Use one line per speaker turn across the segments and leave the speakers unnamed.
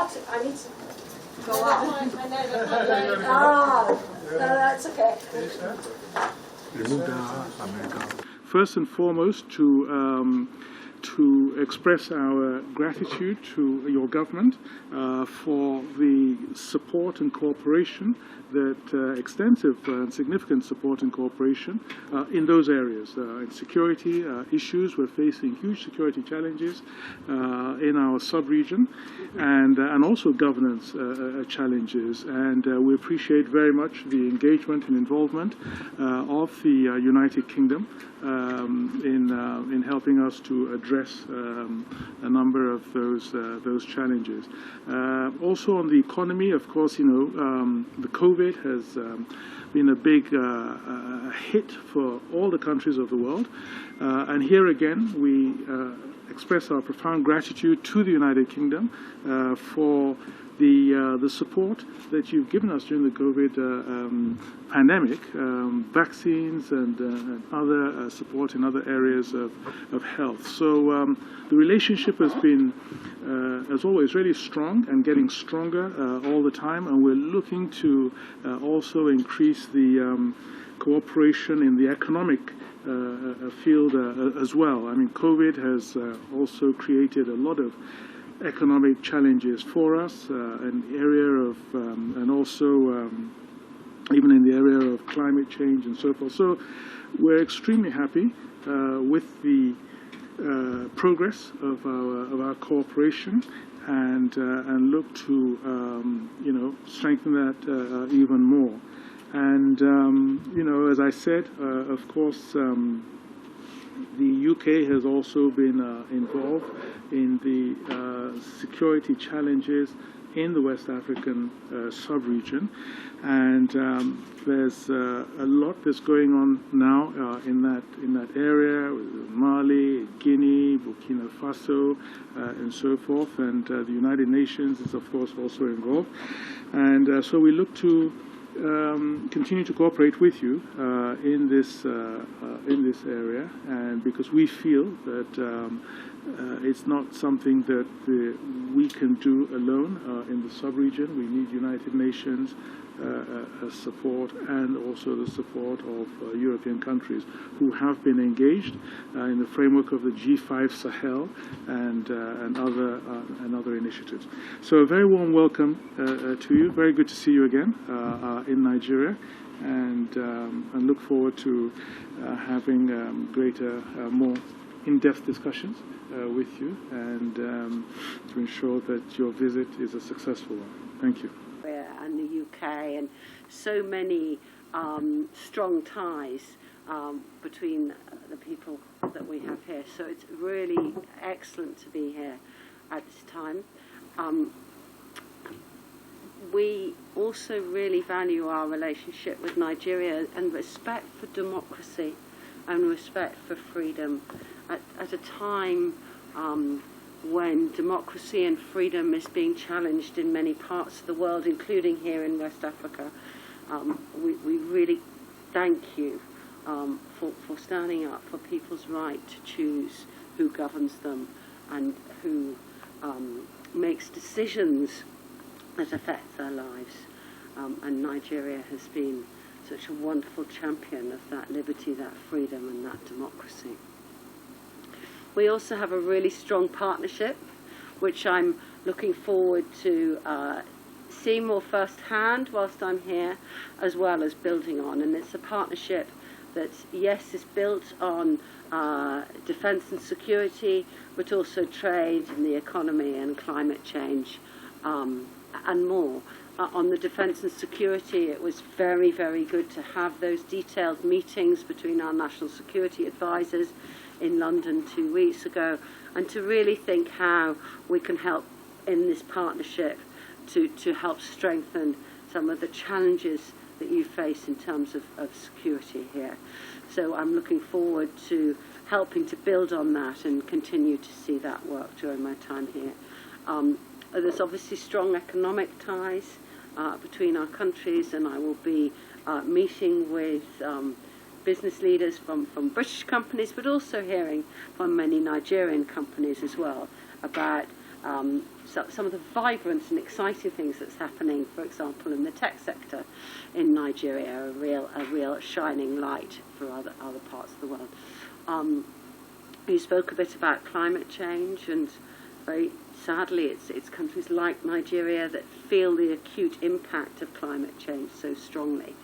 bottom. I need to go up. No, that's okay.
First and foremost, to express our gratitude to your government for the support and cooperation, that extensive and significant support and cooperation in those areas. In security issues, we're facing huge security challenges in our sub-region, and also governance challenges. And we appreciate very much the engagement and involvement of the United Kingdom in helping us to address a number of those challenges. Also on the economy, of course, the COVID has been a big hit for all the countries of the world, and here again we express our profound gratitude to the United Kingdom for the support that you've given us during the COVID pandemic, vaccines and other support in other areas of health. So the relationship has been, as always, really strong and getting stronger all the time, and we're looking to also increase the cooperation in the economic field as well. I mean, COVID has also created a lot of economic challenges for us, an area of, and also even in the area of climate change and so forth. So we're extremely happy with the progress of our cooperation, and look to strengthen that even more. And as I said, of course, the UK has also been involved in the security challenges in the West African sub-region, and there's a lot that's going on now in that area, Mali, Guinea, Burkina Faso, and so forth, and the United Nations is of course also involved, and so we look to continue to cooperate with you in this area, and because we feel that it's not something that we can do alone in the sub-region. We need United Nations support, and also the support of European countries who have been engaged in the framework of the G5 Sahel and other initiatives. So a very warm welcome to you. Very good to see you again in Nigeria, and look forward to having greater, more in-depth discussions with you, and to ensure that your visit is a successful one. Thank you.
And the UK, and so many strong ties between the people that we have here. So it's really excellent to be here at this time. We also really value our relationship with Nigeria and respect for democracy and respect for freedom at a time when democracy and freedom is being challenged in many parts of the world, including here in West Africa. We really thank you for standing up for people's right to choose who governs them and who makes decisions that affect their lives. And Nigeria has been such a wonderful champion of that liberty, that freedom, and that democracy. We also have a really strong partnership, which I'm looking forward to seeing more firsthand whilst I'm here, as well as building on. And it's a partnership that, yes, is built on defence and security, but also trade and the economy and climate change and more. On the defence and security, it was very, very good to have those detailed meetings between our national security advisors in London 2 weeks ago, and to really think how we can help in this partnership to help strengthen some of the challenges that you face in terms of security here. So I'm looking forward to helping to build on that and continue to see that work during my time here. There's obviously strong economic ties between our countries, and I will be meeting with business leaders from British companies, but also hearing from many Nigerian companies as well about some of the vibrant and exciting things that's happening, for example, in the tech sector in Nigeria, a real shining light for other parts of the world. You spoke a bit about climate change, and very sadly it's countries like Nigeria that feel the acute impact of climate change so strongly.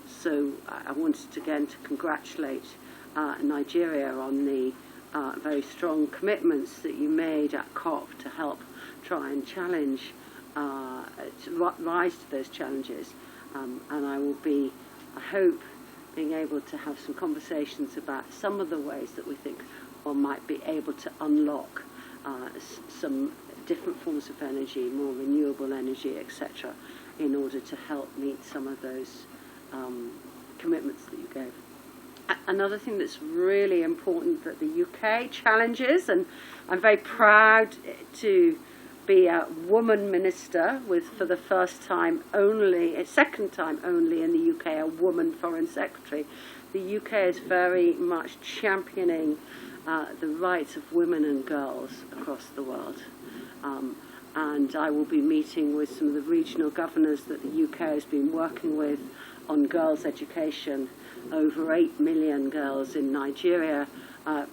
So I wanted again to congratulate Nigeria on the very strong commitments that you made at COP to help try and challenge, to rise to those challenges. And I will be, I hope, being able to have some conversations about some of the ways that we think one might be able to unlock some different forms of energy, more renewable energy, etc., in order to help meet some of those commitments that you gave. Another thing that's really important that the UK challenges, and I'm very proud to be a woman minister with, for the first time only, second time only in the UK, a woman foreign secretary. The UK is very much championing the rights of women and girls across the world. And I will be meeting with some of the regional governors that the UK has been working with on girls' education. Over 8 million girls in Nigeria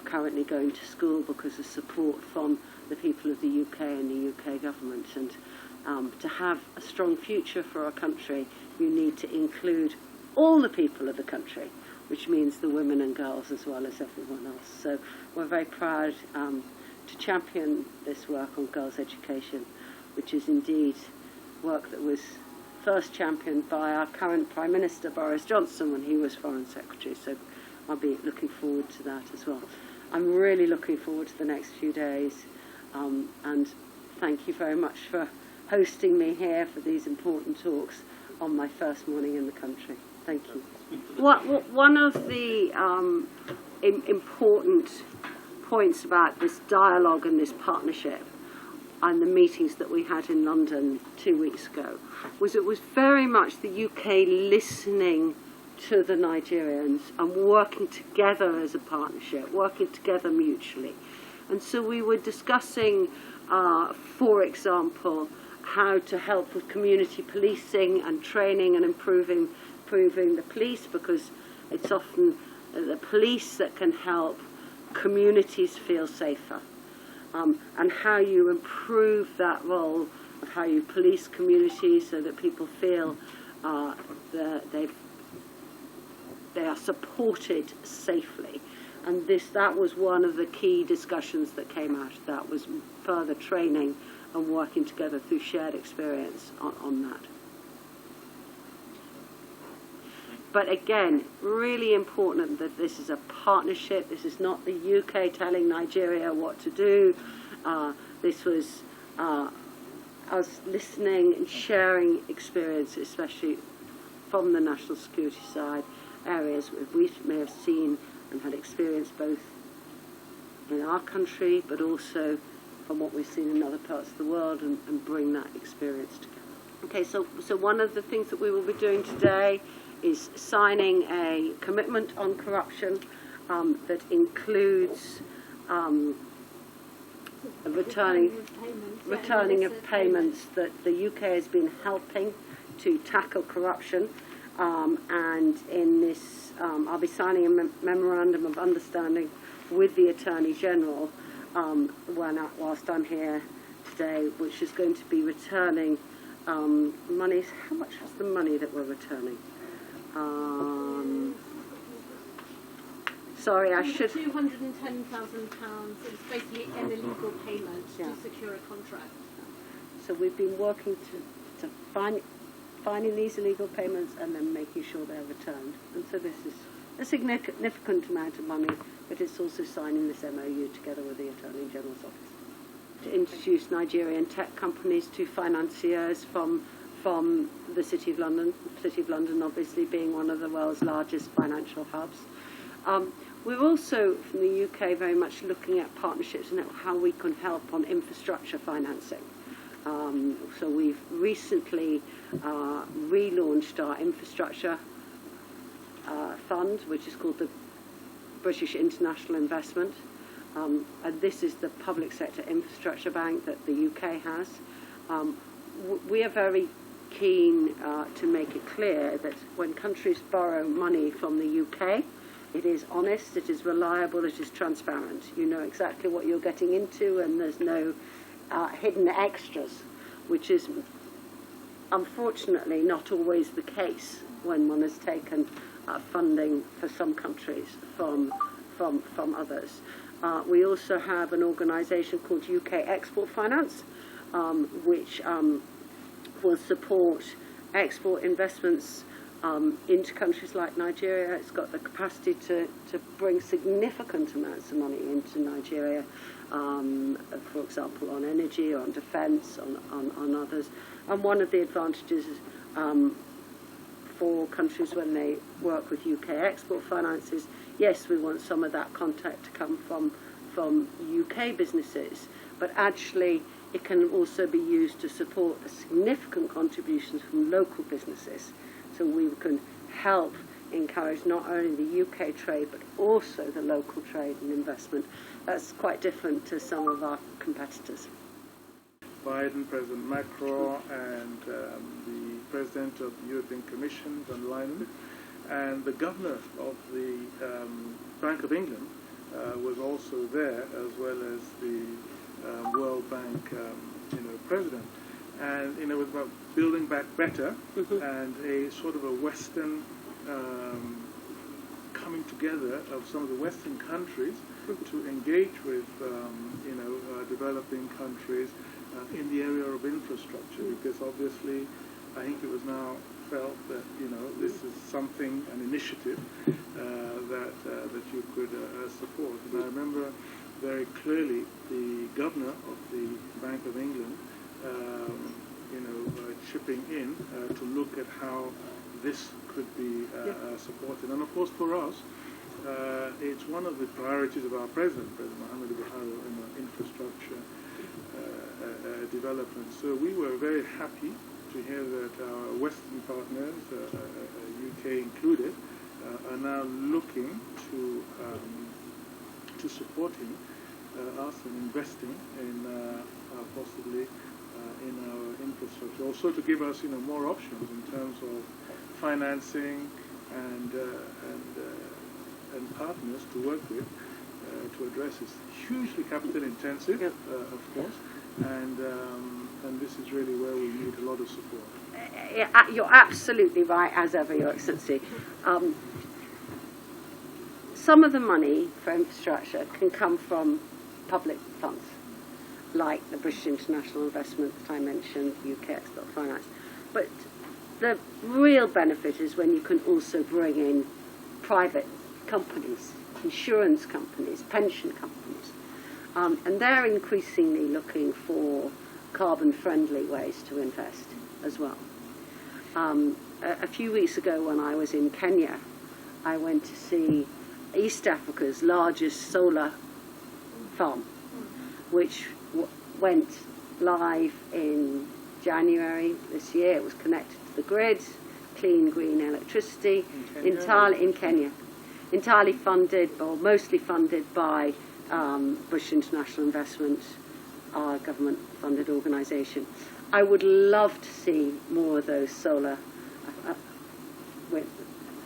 currently going to school because of support from the people of the UK and the UK government. And to have a strong future for our country, you need to include all the people of the country, which means the women and girls as well as everyone else. So we're very proud to champion this work on girls' education, which is indeed work that was first championed by our current Prime Minister, Boris Johnson, when he was Foreign Secretary. So I'll be looking forward to that as well. I'm really looking forward to the next few days. And thank you very much for hosting me here for these important talks on my first morning in the country. Thank you. One of the important points about this dialogue and this partnership and the meetings that we had in London 2 weeks ago was it was very much the UK listening to the Nigerians and working together as a partnership, working together mutually. And so we were discussing, for example, how to help with community policing and training and improving the police, because it's often the police that can help communities feel safer. And how you improve that role of how you police communities so that people feel that they are supported safely. And that was one of the key discussions that came out of that, was further training and working together through shared experience on that. But again, really important that this is a partnership. This is not the UK telling Nigeria what to do. This was us listening and sharing experience, especially from the national security side, areas we may have seen and had experience both in our country, but also from what we've seen in other parts of the world, and bring that experience together. Okay, so one of the things that we will be doing today is signing a commitment on corruption that includes returning of payments that the UK has been helping to tackle corruption. And in this, I'll be signing a memorandum of understanding with the Attorney General whilst I'm here today, which is going to be returning monies. How much was the money that we're returning? Sorry, I should.
£210,000. It's basically an illegal payment to secure a contract.
So we've been working to finding these illegal payments and then making sure they're returned. And so this is a significant amount of money, but it's also signing this MOU together with the Attorney General's office to introduce Nigerian tech companies to financiers from the City of London. City of London obviously being one of the world's largest financial hubs. We're also, from the UK, very much looking at partnerships and how we can help on infrastructure financing. So we've recently relaunched our infrastructure fund, which is called the British International Investment, and this is the public sector infrastructure bank that the UK has. We are very keen to make it clear that when countries borrow money from the UK, it is honest, it is reliable, it is transparent. You know exactly what you're getting into, and there's no hidden extras, which is unfortunately not always the case when one has taken funding for some countries from others. We also have an organisation called UK Export Finance, which will support export investments into countries like Nigeria. It's got the capacity to bring significant amounts of money into Nigeria, for example, on energy, on defence, on others. And one of the advantages for countries when they work with UK export finance is, yes, we want some of that contact to come from UK businesses, but actually it can also be used to support the significant contributions from local businesses. So we can help encourage not only the UK trade, but also the local trade and investment. That's quite different to some of our competitors.
Biden, President Macron, and the President of the European Commission, von der Leyen, and the Governor of the Bank of England was also there, as well as the World Bank President. And it was about building back better, and a sort of a Western coming together of some of the Western countries to engage with developing countries in the area of infrastructure, because obviously I think it was now felt that this is something, an initiative that you could support. And I remember very clearly the governor of the Bank of England chipping in to look at how this could be supported. And of course for us, it's one of the priorities of our President Muhammad Buhari, infrastructure development. So we were very happy to hear that our Western partners, UK included, are now looking to supporting us and investing in possibly in our infrastructure. Also to give us more options in terms of financing and partners to work with to address this. Hugely capital intensive, of course, and this is really where we need a lot of support.
You're absolutely right, as ever, Your Excellency. Some of the money for infrastructure can come from public funds, like the British International Investment that I mentioned, UK Export Finance. But the real benefit is when you can also bring in private companies, insurance companies, pension companies. And they're increasingly looking for carbon-friendly ways to invest as well. A few weeks ago when I was in Kenya, I went to see East Africa's largest solar farm, which went live in January this year. It was connected to the grid, clean green electricity, entirely in Kenya. Entirely funded, or mostly funded by British International Investment, our government-funded organisation. I would love to see more of those solar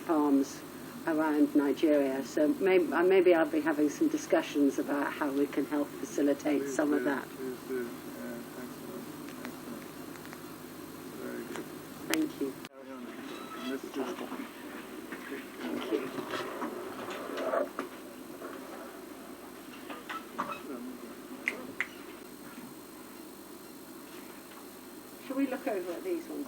farms around Nigeria. So maybe I'll be having some discussions about how we can help facilitate some of that. Thank you. Thank you. Shall we look over at these ones?